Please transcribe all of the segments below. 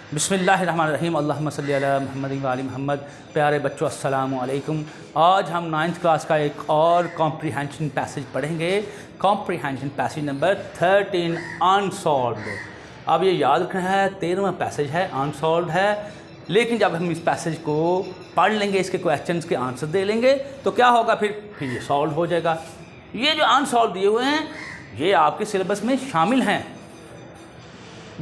बिस्मिल्लाहिर्रहमानिर्रहीम अल्लाहुम्मा सल्ली अला मुहम्मद व आलि मुहम्मद। प्यारे बच्चों अस्सलामु अलैकुम। आज हम 9th क्लास का एक और कॉम्प्रीहेंशन पैसेज पढ़ेंगे। Comprehension passage number 13 unsolved. अब ये याद रखना है 13वां पैसेज है, अनसॉल्व्ड है। लेकिन जब हम इस पैसेज को पढ़ लेंगे, इसके क्वेश्चंस के आंसर दे लेंगे तो क्या होगा, फिर ये सॉल्व हो जाएगा। ये जो अनसॉल्व दिए हुए हैं ये आपके सिलेबस में शामिल हैं।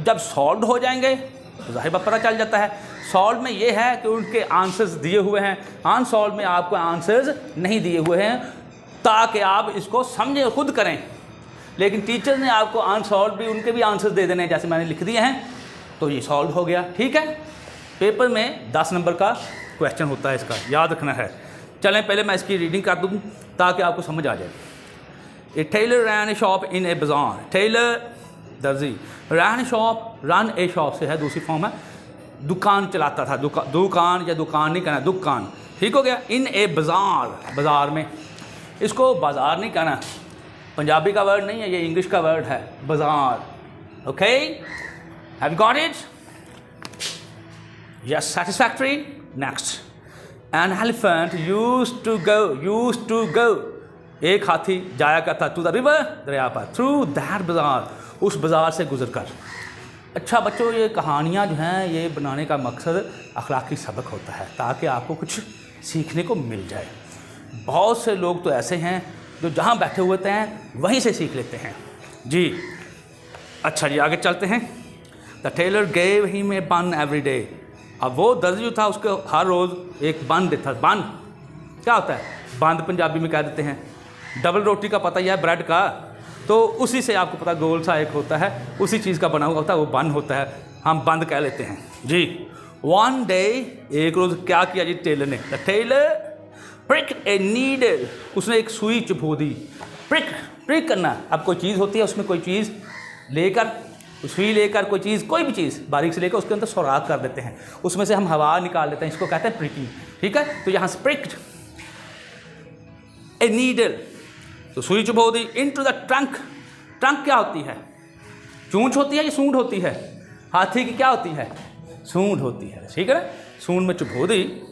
जब सॉल्व हो जाएंगे तो ज़ाहिर बात पता चल जाता है। सॉल्व में ये है कि उनके आंसर्स दिए हुए हैं, अनसॉल्व में आपको आंसर्स नहीं दिए हुए हैं ताकि आप इसको समझें, खुद करें। लेकिन टीचर ने आपको अनसॉल्व भी उनके भी आंसर्स दे देने हैं, जैसे मैंने लिख दिए हैं, तो ये सॉल्व हो गया। ठीक है, पेपर में 10 नंबर का क्वेश्चन होता है, इसका याद रखना है। चलें पहले मैं इसकी रीडिंग कर दूँ ताकि आपको समझ आ जाए। ए Taylor rain A shop in ए बाजार। टेलर दर्जी, रैन शॉप, रन ए शॉप से है, दूसरी फॉर्म है, दुकान चलाता था। दुकान या दुकान नहीं कहना, दुकान। ठीक हो गया। इन ए बाजार, बाजार में, इसको बाजार नहीं कहना, पंजाबी का वर्ड नहीं है, ये इंग्लिश का वर्ड है, बाजार। Okay, have you got it? Yes, satisfactory. Next, an elephant used to go, एक हाथी जाया करता, टू द रिवर, दरिया पर, थ्रू दैट बाजार, उस बाज़ार से गुजर कर। अच्छा बच्चों, ये कहानियाँ जो हैं ये बनाने का मकसद अखलाकी सबक होता है ताकि आपको कुछ सीखने को मिल जाए। बहुत से लोग तो ऐसे हैं जो जहाँ बैठे हुए हैं वहीं से सीख लेते हैं जी। अच्छा जी, आगे चलते हैं। The tailor gave him a bun every day. अब वो दर्जी जो था उसको हर रोज़ एक बन देता। बन क्या होता है? बंद पंजाबी में कह देते हैं। डबल रोटी का पता ही है, ब्रेड का, तो उसी से आपको पता, गोल सा एक होता है, उसी चीज़ का बना हुआ होता है, वो बन होता है, हम बंद कह लेते हैं जी। वन डे, एक रोज़ क्या किया जी टेलर ने? The tailor prick a needle, उसने एक सुई चुभो दी। प्रिक, प्रिक करना। अब कोई चीज़ होती है, उसमें कोई चीज़ लेकर, सुई लेकर कोई चीज़, कोई भी चीज़ बारीक से लेकर उसके अंदर सुराख कर देते हैं, उसमें से हम हवा निकाल देते हैं, इसको कहते हैं प्रिकिंग। ठीक है, तो यहाँ से प्रिक्ड ए नीडल, तो सुई चुभो दी, इनटू द ट्रंक। ट्रंक क्या होती है? चूंच होती है या सूंड होती है? हाथी की क्या होती है? सूंड होती है। ठीक है ना, सूंड में चुभो दी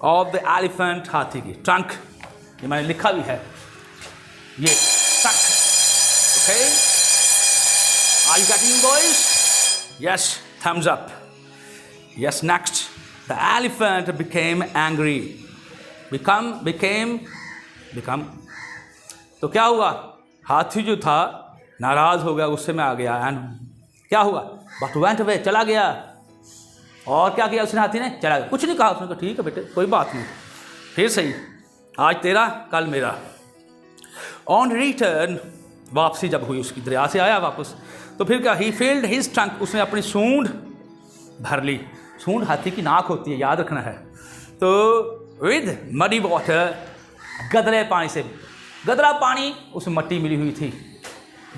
ऑफ द एलिफेंट, हाथी की। ट्रंक, ये मैंने लिखा भी है, ये trunk. Okay, are you getting boys? Yes, thumbs up. Yes, next, the elephant became angry. Become तो क्या हुआ? हाथी जो था नाराज़ हो गया, गुस्से में आ गया। एंड क्या हुआ? बट वेंट अवे, चला गया। और क्या किया उसने? हाथी ने चला गया, कुछ नहीं कहा उसने, कहा ठीक है बेटे कोई बात नहीं, फिर सही, आज तेरा कल मेरा। ऑन रिटर्न, वापसी जब हुई उसकी, दरिया से आया वापस, तो फिर क्या? ही फिल्ड हिज ट्रंक, उसने अपनी सूंड भर ली। सूंड हाथी की नाक होती है, याद रखना है। तो विद मडी वाटर, गदरे पानी से, गदरा पानी, उसमें मट्टी मिली हुई थी।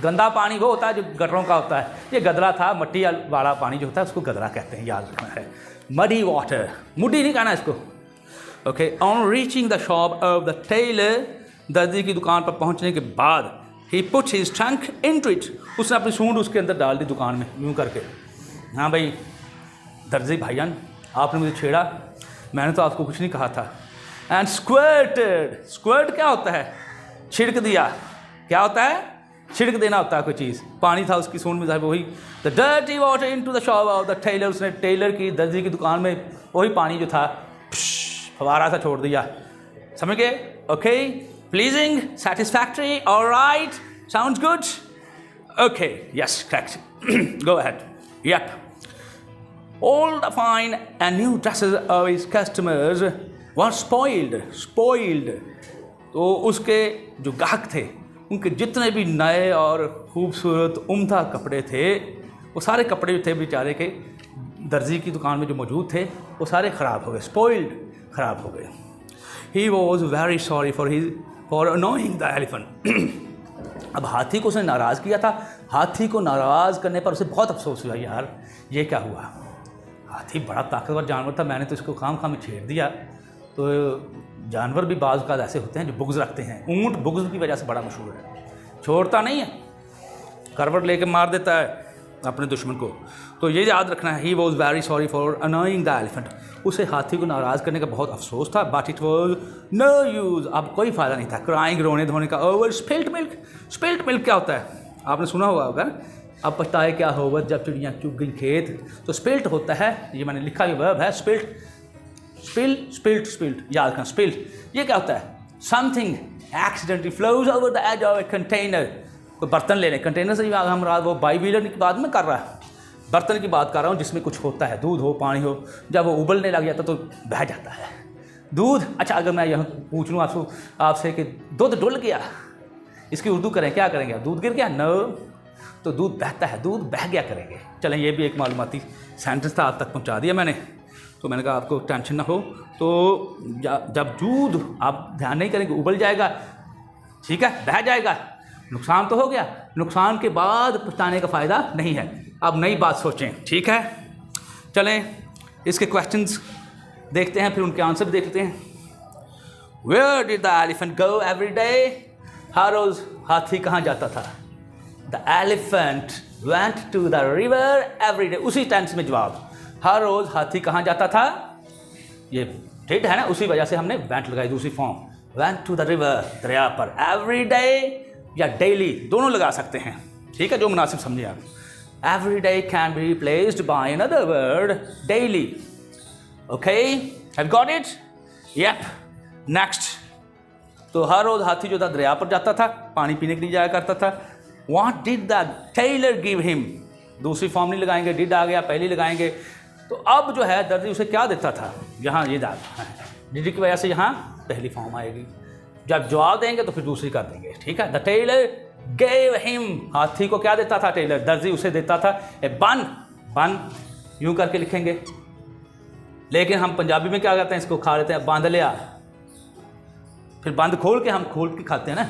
गंदा पानी वो होता है जो गटरों का होता है, ये गदरा था, मट्टी वाला पानी जो होता है उसको गदरा कहते हैं, याद रखना है। मडी वाटर, मुड्डी नहीं कहना इसको। Okay, on reaching the shop of the tailor, दर्जी की दुकान पर पहुंचने के बाद, he put his trunk into it, उसने अपनी सूंड उसके अंदर डाल दी दुकान में, यूँ करके। हाँ भाई दर्जी भाईजान, आपने मुझे छेड़ा, मैंने तो आपको कुछ नहीं कहा था। एंड स्क्वर्टेड, स्क्वर्ट क्या होता है? छिड़क दिया। क्या होता है? छिड़क देना होता है कोई चीज़। पानी था उसकी सूंड में, वही the dirty water into the shop of the tailor, उसने टेलर की, दर्जी की दुकान में वही पानी जो था फवारा सा छोड़ दिया। समझ गए? Okay, pleasing, satisfactory, alright, sounds good. Okay, yes, correct, go ahead. Yup, all the fine and new dresses of his customers were spoiled. तो उसके जो गाहक थे, उनके जितने भी नए और खूबसूरत उम्दा कपड़े थे, वो सारे कपड़े जो थे बेचारे के दर्जी की दुकान में जो मौजूद थे, वो सारे ख़राब हो गए, स्पॉइल्ड, ख़राब हो गए। ही was very sorry for annoying the elephant. अब हाथी को उसने नाराज़ किया था, हाथी को नाराज़ करने पर उसे बहुत अफसोस हुआ, यार ये क्या हुआ, हाथी बड़ा ताकतवर जानवर था, मैंने तो इसको खाम में छेड़ दिया। तो जानवर भी बाज़ का ऐसे होते हैं जो बुग़्ज़ रखते हैं। ऊँट बुग़्ज़ की वजह से बड़ा मशहूर है, छोड़ता नहीं है, करवट लेके मार देता है अपने दुश्मन को। तो ये याद रखना है, he was very sorry for annoying the elephant, उसे हाथी को नाराज़ करने का बहुत अफसोस था, but it was no use, अब कोई फ़ायदा नहीं था, क्राइंग रोने धोने का, over spilt milk. Spilt milk क्या होता है आपने सुना हुआ होगा, अब पछताए क्या होगा जब चिड़ियाँ चुग गई खेत, तो स्पिल्ट होता है, ये मैंने लिखा ये वर्ब है स्पिल्ट, स्पिल्ट याद रखना, स्पिल्ट ये क्या होता है, something accidentally flows over the edge of a container, कोई बर्तन ले लें, कंटेनर से हम वो बाई व्हीलर की बात में कर रहा है, बर्तन की बात कर रहा हूँ जिसमें कुछ होता है, दूध हो पानी हो, जब वो उबलने लग जाता तो बह जाता है दूध। अच्छा अगर मैं यहाँ पूछ लूँ आपसे कि दूध डुल गया, इसकी उर्दू करें क्या करेंगे, दूध गिर गया, नो, तो दूध बहता है, दूध बह गया करेंगे। चलें ये भी एक मालूमाती सेंटेंस था, आप तक पहुँचा दिया मैंने, तो मैंने कहा आपको टेंशन ना हो, तो जब दूध आप ध्यान नहीं करेंगे उबल जाएगा, ठीक है, बह जाएगा, नुकसान तो हो गया, नुकसान के बाद पछताने का फ़ायदा नहीं है। अब नई बात सोचें, ठीक है, चलें इसके क्वेश्चंस देखते हैं, फिर उनके आंसर भी देखते हैं। Where did the elephant go every day, हर रोज़ हाथी कहाँ जाता था, the elephant went to the river every day, उसी टेंस में जवाब, हर रोज़ हाथी कहाँ जाता था, ये ठीक है ना, उसी वजह से हमने वेंट लगाई दूसरी form, went to the river, दरिया पर, एवरी डे या डेली दोनों लगा सकते हैं, ठीक है, जो मुनासिब समझे आप। Every day can be replaced by another word daily, okay, have got it, yup, next, तो हर रोज हाथी जो था दरिया पर जाता था, पानी पीने के लिए जाया करता था। What did the tailor give him, दूसरी फॉर्म नहीं लगाएंगे, डिड आ गया, पहली लगाएंगे, तो अब जो है दर्जी उसे क्या देता था, यहाँ ये डाल, डिड की वजह से यहाँ पहली फॉर्म आएगी, जब जवाब देंगे तो फिर दूसरी कर देंगे, ठीक है। द टेलर गेव हिम, हाथी को क्या देता था टेलर, दर्जी उसे देता था ए बन यूं करके लिखेंगे, लेकिन हम पंजाबी में क्या करते हैं, इसको खा लेते हैं बांध लिया, फिर बंद खोल के हम खोल के खाते हैं ना,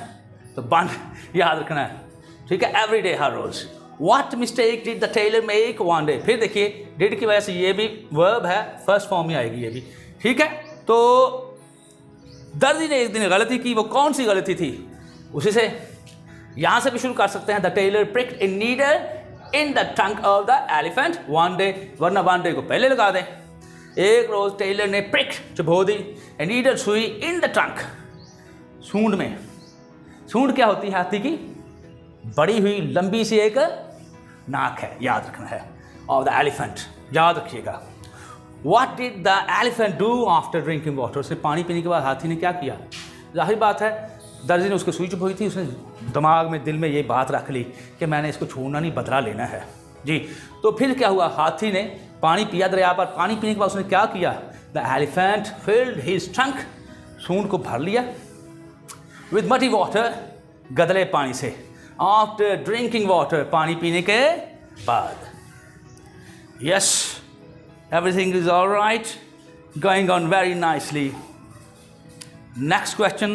तो बंद याद रखना है, ठीक है, एवरी डे, हर रोज। What mistake did the tailor make one day, फिर देखिए डिड की वजह से ये भी वर्ब है, फर्स्ट फॉर्म में आएगी ये भी, ठीक है। तो दर्जी ने एक दिन गलती की, वो कौन सी गलती थी, उसी से यहां से भी शुरू कर सकते हैं। The tailor pricked a needle in the trunk of the elephant one day, वरना वन डे को पहले लगा दें। एक रोज टेलर ने प्रिक चुभो दी, ए नीडल सुई इन द ट्रंक, सूंड में, सूंड क्या होती है हाथी की, बड़ी हुई लंबी सी एक नाक है, याद रखना है, ऑफ द एलिफेंट, याद रखिएगा। What did the elephant do after drinking water? उसने पानी पीने के बाद हाथी ने क्या किया, जाहिर बात है दर्जी ने उसको सुई चुभोई थी, उसने दिमाग में दिल में ये बात रख ली कि मैंने इसको छोड़ना नहीं, बदला लेना है जी। तो फिर क्या हुआ, हाथी ने पानी पिया दरिया पर, पानी पीने के बाद उसने क्या किया, the elephant field his trunk, सूंड को भर लिया, विद मटी वाटर, गदले पानी से, आफ्टर ड्रिंकिंग वाटर, पानी पीने के बाद। Yes, everything is all right, going on very nicely. Next question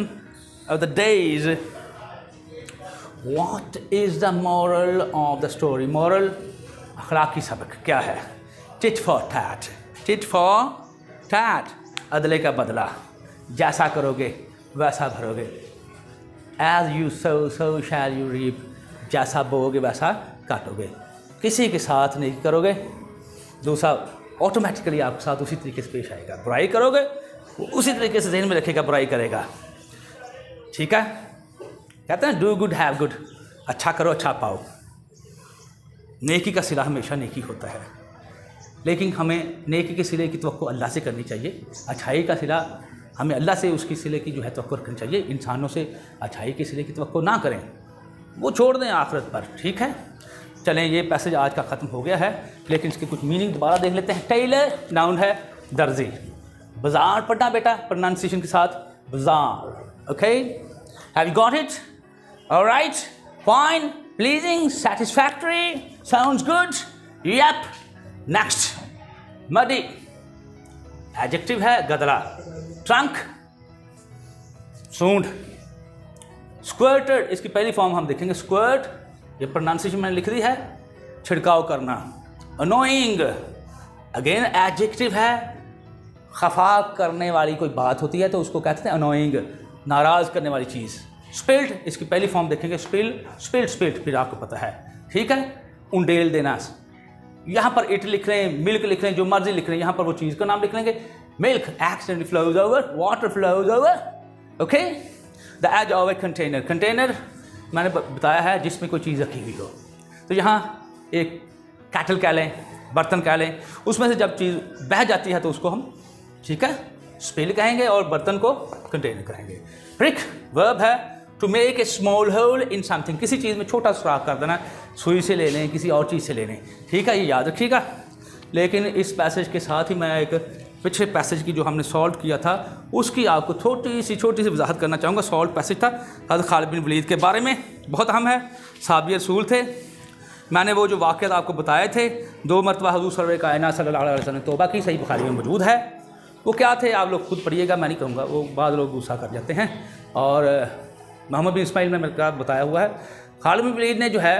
of the day is, what is the moral of the story? Moral, अखलाकी सबक क्या है, tit for tat, tit for tat, अदले का बदला, जैसा करोगे वैसा भरोगे, as you sow so shall you reap, जैसा बोओगे वैसा काटोगे, किसी के साथ नहीं करोगे, दूसरा ऑटोमेटिकली आपके साथ उसी तरीके से पेश आएगा, बुराई करोगे वो उसी तरीके से ज़हन में रखेगा, बुराई करेगा, ठीक है। कहते हैं डू गुड हैव गुड, अच्छा करो अच्छा पाओ, नेकी का सिला हमेशा नेकी होता है, लेकिन हमें नेकी के सिले की तवक्को अल्लाह से करनी चाहिए, अच्छाई का सिला हमें अल्लाह से उसकी सिले की जो है तवक्को रखनी चाहिए, इंसानों से अच्छाई के सिले की तवक्को ना करें, वो छोड़ दें आखिरत पर, ठीक है। चलें ये पैसेज आज का ख़त्म हो गया है, लेकिन इसके कुछ मीनिंग दोबारा देख लेते हैं। टेलर नाउन है, दर्जी, बाजार पढ़ना बेटा प्रोनाउंसिएशन के साथ, बाजार, okay, have you got it, alright, fine, pleasing, satisfactory, sounds good, yup. Next, muddy, adjective है, गदला, ट्रंक, सूंड, स्क्वर्टेड, इसकी पहली फॉर्म हम देखेंगे, स्क्वर्ट, ये प्रोनाउंसिएशन मैंने लिख दी है, छिड़काव करना, अनोइंग, अगेन एडजेक्टिव है, खफा करने वाली कोई बात होती है तो उसको कहते हैं अनोइंग, नाराज़ करने वाली चीज़। स्पिल्ड, इसकी पहली फॉर्म देखेंगे, स्पिल्ड, फिर आपको पता है, ठीक है, उंडेल देना, यहाँ पर इट लिख रहे हैं, मिल्क लिख रहे हैं, जो मर्जी लिख रहे हैं, यहाँ पर वो चीज़ का नाम लिख लेंगे। Milk accidentally flows over, water flows over, okay. The edge of a container, container मैंने बताया है जिसमें कोई चीज़ रखी हुई हो। तो यहाँ एक कैटल कह लें, बर्तन कह लें, उसमें से जब चीज़ बह जाती है तो उसको हम, ठीक है, स्पिल कहेंगे और बर्तन को कंटेनर कहेंगे। प्रिक वर्ब है to make a small hole in something, किसी चीज़ में छोटा सुराख कर देना, सुई से ले लें, किसी और चीज़ से ले लें, ठीक है, ये याद रखिएगा। लेकिन इस पैसेज के साथ ही मैं एक पिछले पैसेज की जो हमने सॉल्व किया था उसकी आपको छोटी सी वजाहत करना चाहूँगा। सॉल्व पैसेज था हज़रत खालिद बिन वलीद के बारे में, बहुत अहम है, साहबी रसूल थे। मैंने वो जो वाक़यात आपको बताए थे, 2 मरतबा हुज़ूर सरवर कायनात सल्लल्लाहु अलैहि वसल्लम ने तौबा की, सही बुखारी में मौजूद है। वो क्या थे आप लोग खुद पढ़िएगा, मैं नहीं कहूँगा, वो बाद लोग गुस्सा कर जाते हैं। और मोहम्मद बिन इस्माइल में मेरे बताया हुआ है, खालिद बिन वलीद ने जो है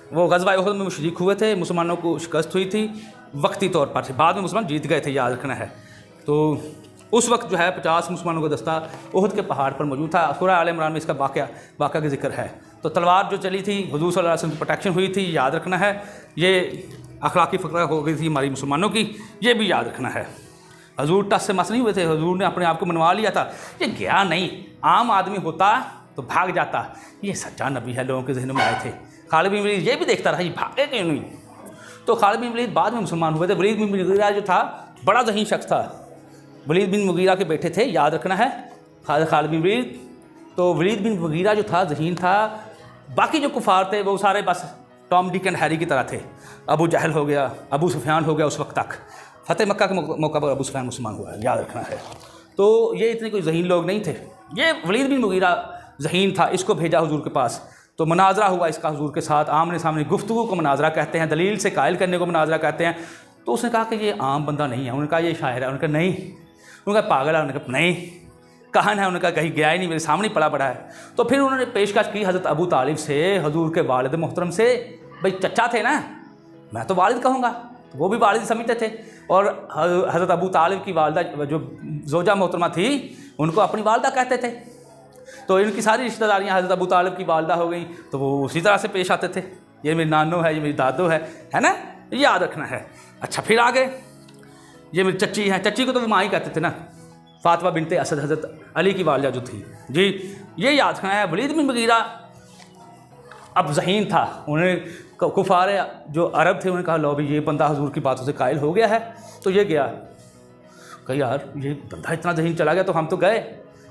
वो ग़ज़वा उहद में शरीक हुए थे, मुसलमानों को शिकस्त हुई थी वक्ती तौर पर, बाद में मुसलमान जीत गए थे, याद रखना है। तो उस वक्त जो है 50 मुसलमानों का दस्ता उहद के पहाड़ पर मौजूद था। सूरह आल इमरान में इसका वाक़या का जिक्र है। तो तलवार जो चली थी, हुज़ूर सल्लल्लाहु अलैहि वसल्लम की प्रोटेक्शन हुई थी, याद रखना है। ये अखलाकी फ़करा हो गई थी हमारी मुसलमानों की, ये भी याद रखना है। हुज़ूर टस से मस नहीं हुए थे, हुज़ूर ने अपने आप को मनवा लिया था। ये गया नहीं, आम आदमी होता तो भाग जाता, ये सच्चा नबी है, लोगों के जहनों में आए थे। खालिद बिन वलीद ये भी देखता रहा, ये भागे क्यों नहीं। तो खालिद बिन वलीद बाद में मुसलमान हुए थे। वलीद बिन मुगीरा जो था बड़ा ज़हीन शख्स था, वलीद बिन मुगीरा के बेटे थे, याद रखना है, खालिद बिन वलीद। तो वलीद बिन मुगीरा जो था ज़हीन था, बाकी जो कुफार थे वो सारे बस टॉम डिक एंड हैरी की तरह थे। अबू जहल हो गया, अबू सुफियान हो गया, उस वक्त तक फतेह मक्का के मौका पर अबू सुफियान मुसलमान हुआ, याद रखना है। तो ये इतने कोई ज़हीन लोग नहीं थे। ये वलीद बिन मुगीरा ज़हीन था, इसको भेजा हुजूर के पास, तो मनाजरा हुआ इसका हुजूर के साथ, आमने सामने गुफ्तगू को मनाजरा कहते हैं, दलील से कायल करने को मनाजरा कहते हैं। तो उसने कहा कि ये आम बंदा नहीं है, उन्होंने कहा ये शायर है, उन्होंने कहा नहीं, उन्होंने कहा पागल है, उन्होंने कहा नहीं, कहाँ है, उन्होंने कहा कहीं गया ही नहीं, मेरे सामने पड़ा पड़ा है। तो फिर उन्होंने पेशकश की हज़रत अबू तालिब से, हुजूर के वालिद मोहतरम से, भाई चचा थे ना, मैं तो वालिद कहूँगा, तो वो भी वालिद समझते थे। और हज़रत अबू तालिब की वालदा जो जोजा मोहतरमा थी, उनको अपनी वालदा कहते थे। तो इनकी सारी रिश्तेदारियाँ हज़रत अबू तालिब की वालदा हो गई, तो वो उसी तरह से पेश आते थे, ये मेरी नानो है, ये मेरी दादो है ना, ये याद रखना है। अच्छा फिर आगे, ये मेरी चच्ची है, चच्ची को तो वो माँ ही कहते थे ना, फातिमा बिनते असद, हज़रत अली की वालदा जो थी जी, ये याद रखना है। वलीद बिन मुगीरा अब ज़हीन था, उन्हें कुफार जो अरब थे उन्होंने कहा लो भाई ये बंदा हुजूर की बातों से कायल हो गया है। तो ये गया, कही यार ये बंदा इतना ज़हीन चला गया तो हम तो गए,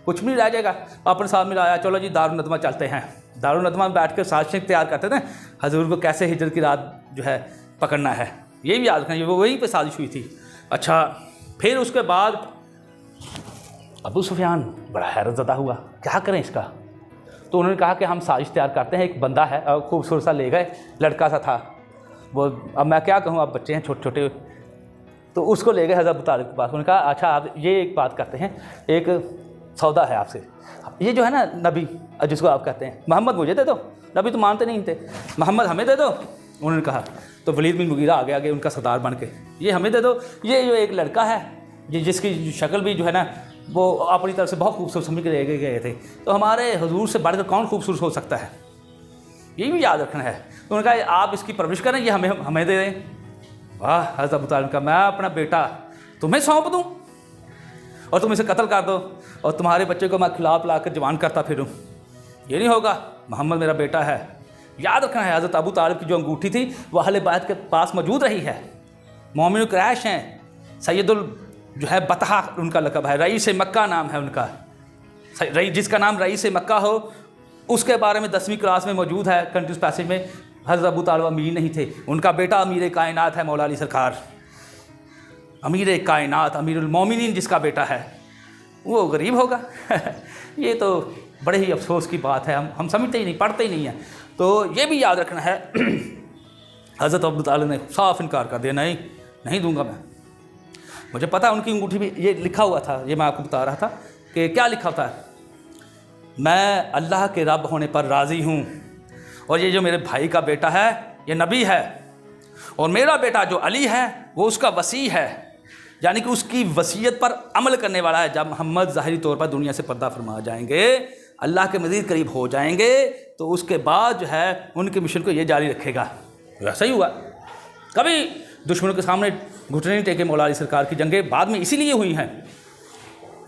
कुछ भी नहीं रह जाएगा। अपने साथ मिलाया, चलो जी दारुल नदवा चलते हैं। दारुल नदवा में बैठ कर साजिशें तैयार करते थे हजूर को कैसे हिजरत की रात जो है पकड़ना है, ये भी याद रखना, वो वहीं पे साजिश हुई थी। अच्छा फिर उसके बाद अबू सुफियान बड़ा हैरतज़दा हुआ, क्या करें इसका। तो उन्होंने कहा कि हम साजिश तैयार करते हैं, एक बंदा है खूबसूरत सा ले गए, लड़का सा था वो, अब मैं क्या कहूँ, अब बच्चे हैं छोटे छोटे, तो उसको ले गए हज़रत अबू तालिब के पास। उन्होंने कहा अच्छा आप ये एक बात करते हैं, एक सौदा है आपसे, ये जो है ना नबी जिसको आप कहते हैं, मोहम्मद मुझे दे दो, नबी तो मानते नहीं थे, मोहम्मद हमें दे दो। उन्होंने कहा, तो वलीद बिन मुगीरा आगे आगे उनका सरदार बन के, ये हमें दे दो, ये जो एक लड़का है ये जिसकी शक्ल भी जो है ना वो अपनी तरफ से बहुत खूबसूरत समझ के ले गए थे, तो हमारे हुजूर से बढ़कर कौन खूबसूरत हो सकता है, ये भी याद रखना है। तो उन्होंने कहा आप इसकी परवरिश करें, ये हमें दे दें। वाह हज़रत अबू तालिब का, मैं अपना बेटा तुम्हें सौंप दूँ और तुम इसे कत्ल कर दो और तुम्हारे बच्चे को मैं खिला पिला कर जवान करता फिरूँ, ये नहीं होगा, मोहम्मद मेरा बेटा है। याद रखना है हज़रत अबू तालिब की जो अंगूठी थी वह अहले बैत के पास मौजूद रही है, मोमिन क्रैश हैं, सैयदुल जो है बतहा उनका लक़ब है, रईस मक्का नाम है उनका, जिसका नाम रईस मक्का हो उसके बारे में 10वीं क्लास में मौजूद है कंट्रीज पैसेज में। हज़रत अबू तालिब अमीर नहीं थे, उनका बेटा अमीर कायनात है, मौला अली सरकार, अमीर कायनात, अमीरुल मोमिनीन जिसका बेटा है वो गरीब होगा ये तो बड़े ही अफसोस की बात है, हम समझते ही नहीं, पढ़ते ही नहीं हैं। तो ये भी याद रखना है। हज़रत अबू तालिब ने साफ इनकार कर दिया, नहीं दूंगा मैं, मुझे पता उनकी अंगूठी भी ये लिखा हुआ था, ये मैं आपको बता रहा था कि क्या लिखा होता है, मैं अल्लाह के रब होने पर राज़ी हूँ और ये जो मेरे भाई का बेटा है ये नबी है और मेरा बेटा जो अली है वो उसका वसी है, यानी कि उसकी वसीयत पर अमल करने वाला है। जब मोहम्मद ज़ाहिरी तौर पर दुनिया से पर्दा फरमा जाएंगे, अल्लाह के मज़ीद करीब हो जाएंगे, तो उसके बाद जो है उनके मिशन को ये जारी रखेगा। वैसा ही हुआ, कभी दुश्मनों के सामने घुटने नहीं टेके मौला अली सरकार की जंगें बाद में इसीलिए हुई हैं।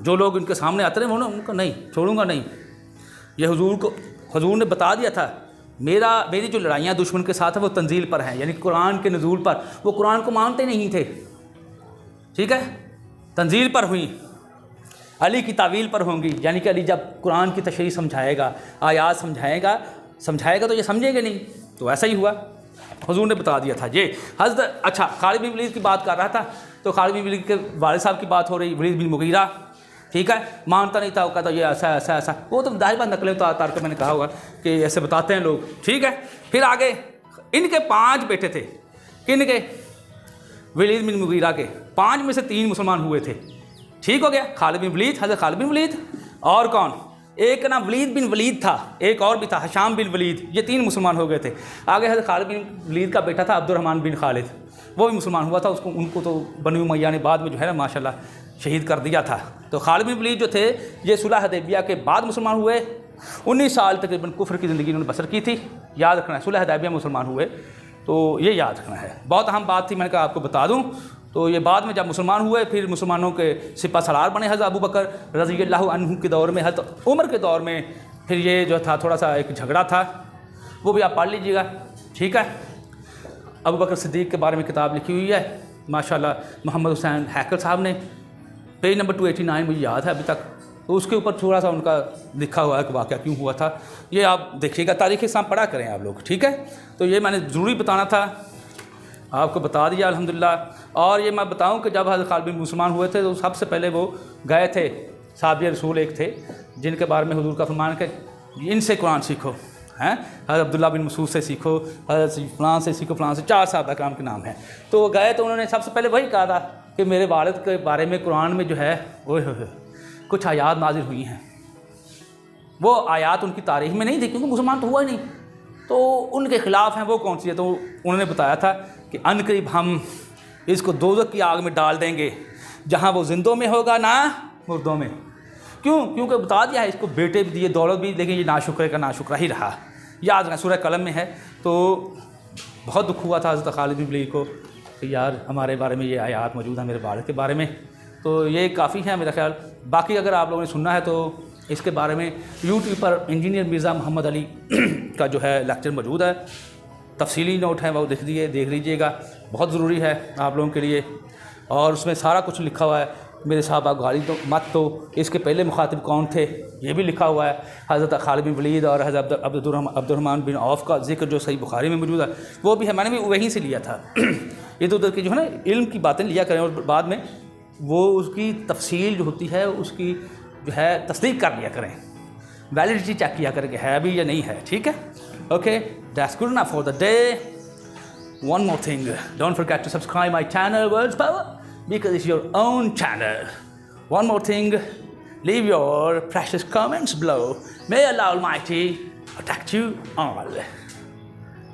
जो लोग इनके सामने आते रहे वो ना उनको नहीं छोड़ूंगा नहीं। ये हुजूर ने बता दिया था मेरी जो लड़ाइयाँ दुश्मन के साथ है वो तंजील पर हैं, यानी कुरान के नज़ूल पर। वो कुरान को मानते नहीं थे, ठीक है, तंजील पर हुई, अली की तावील पर होंगी, यानी कि अली जब कुरान की तशरीह समझाएगा, आयात समझाएगा तो ये समझेंगे नहीं। तो ऐसा ही हुआ, हुजूर ने बता दिया था ये। हज़रत अच्छा खालिद बिन वलीद की बात कर रहा था, तो खालिद बिन वलीद के वालिद साहब की बात हो रही, वलीद बिन मुगीरा, ठीक है, मानता नहीं था, वो कहता ये ऐसा ऐसा ऐसा, वो तो दाहिर बात नकलें उतार कर मैंने कहा होगा कि ऐसे बताते हैं लोग, ठीक है। फिर आगे इनके 5 बेटे थे, किनके? वलीद बिन मुगीरा के। 5 में से 3 मुसलमान हुए थे, ठीक हो गया, खालिद बिन वलीद, हज़रत खालिद बिन वलीद, और कौन? एक का नाम वलीद बिन वलीद था, एक और भी था हशाम बिन वलीद, ये 3 मुसलमान हो गए थे। आगे हज़रत खालिद बिन वलीद का बेटा था अब्दुर्रहमान बिन खालिद, वो भी मुसलमान हुआ था, उनको तो बनी उमैया ने बाद में जो है ना माशाल्लाह शहीद कर दिया था। तो खालिद बिन वलीद जो थे ये सुलह हुदैबिया के बाद मुसलमान हुए, 19 साल तकरीबन कुफ्र की ज़िंदगी उन्होंने बसर की थी। याद रखना है, सुलह हुदैबिया मुसलमान हुए, तो ये याद रखना है, बहुत अहम बात थी, मैंने कहा आपको बता दूँ। तो ये बाद में जब मुसलमान हुए फिर मुसलमानों के सिपा सलार बने हज़रत अबू बकर रज़ी अल्लाहु अन्हु के दौर में, हज़रत उमर के दौर में फिर ये जो था थोड़ा सा एक झगड़ा था, वो भी आप पढ़ लीजिएगा, ठीक है। अबू बकर सिद्दीक़ के बारे में किताब लिखी हुई है माशाल्लाह मोहम्मद हुसैन हैकल साहब ने, पेज नंबर 289 मुझे याद है अभी तक। तो उसके ऊपर थोड़ा सा उनका लिखा हुआ है कि वाक़या क्यों हुआ था, ये आप देखिएगा, तारीख़ इस्लाम पढ़ा करें आप लोग, ठीक है। तो ये मैंने ज़रूरी बताना था, आपको बता दिया अल्हम्दुलिल्लाह। और ये मैं बताऊं कि जब हज़रत खालिद बिन मुसलमान हुए थे तो सबसे पहले वो गए थे, साहबी रसूल एक थे जिनके बारे में हुजूर का फरमान कि इनसे कुरान सीखो, हैं, हज़रत अब्दुल्ला बिन मसूद से सीखो, हज़रत फ़लाँ से सीखो, फ़लाँ से, 4 साहबा कराम के नाम हैं। तो वो गए तो उन्होंने सबसे पहले वही कहा था कि मेरे वालिद के बारे में कुरान में जो है ओए होए कुछ आयात नाज़िल हुई हैं। वो आयात उनकी तारीख़ में नहीं थी क्योंकि मुसलमान तो हुआ ही नहीं, तो उनके ख़िलाफ़ हैं, वो कौन सी है? तो उन्होंने बताया था कि अनकरीब हम इसको दोज़ख की आग में डाल देंगे जहाँ वो जिंदों में होगा ना मुर्दों में। क्यों? क्योंकि बता दिया है, इसको बेटे भी दिए, दौलत भी, लेकिन ये नाशुक्र का नाशुक्रा ही रहा। याद रखना, सूरह कलम में है। तो बहुत दुख हुआ था हज़रत खालिद बिन वलीद को कि यार हमारे बारे में ये आयात मौजूद है, मेरे वालिद के बारे में। तो ये काफ़ी है मेरा ख्याल। बाकी अगर आप लोगों ने सुनना है तो इसके बारे में यूट्यूब पर इंजीनियर मिर्ज़ा मोहम्मद अली का जो है लेक्चर मौजूद है, तफसीली नोट है, वो देख लीजिएगा, बहुत ज़रूरी है आप लोगों के लिए। और उसमें सारा कुछ लिखा हुआ है, मेरे साहब आप गाली तो मत, तो इसके पहले मुखातिब कौन थे ये भी लिखा हुआ है। हज़रत खालिद बिन वलीद और हज़रत अब्दुर्रहमान बिन औफ़ का जिक्र जो सही बुखारी में मौजूद है वो भी है, मैंने भी वहीं से लिया था। इधर उधर की जो है ना इल्म की बातें लिया करें और बाद में वो उसकी तफसील जो होती है उसकी जो है तस्दीक कर लिया करें, वैलिडिटी चेक किया करें कि है भी या नहीं है, ठीक है। Okay, that's good enough for the day. One more thing, don't forget to subscribe my channel Words Power because it's your own channel. One more thing, leave your precious comments below. May Allah Almighty protect you all.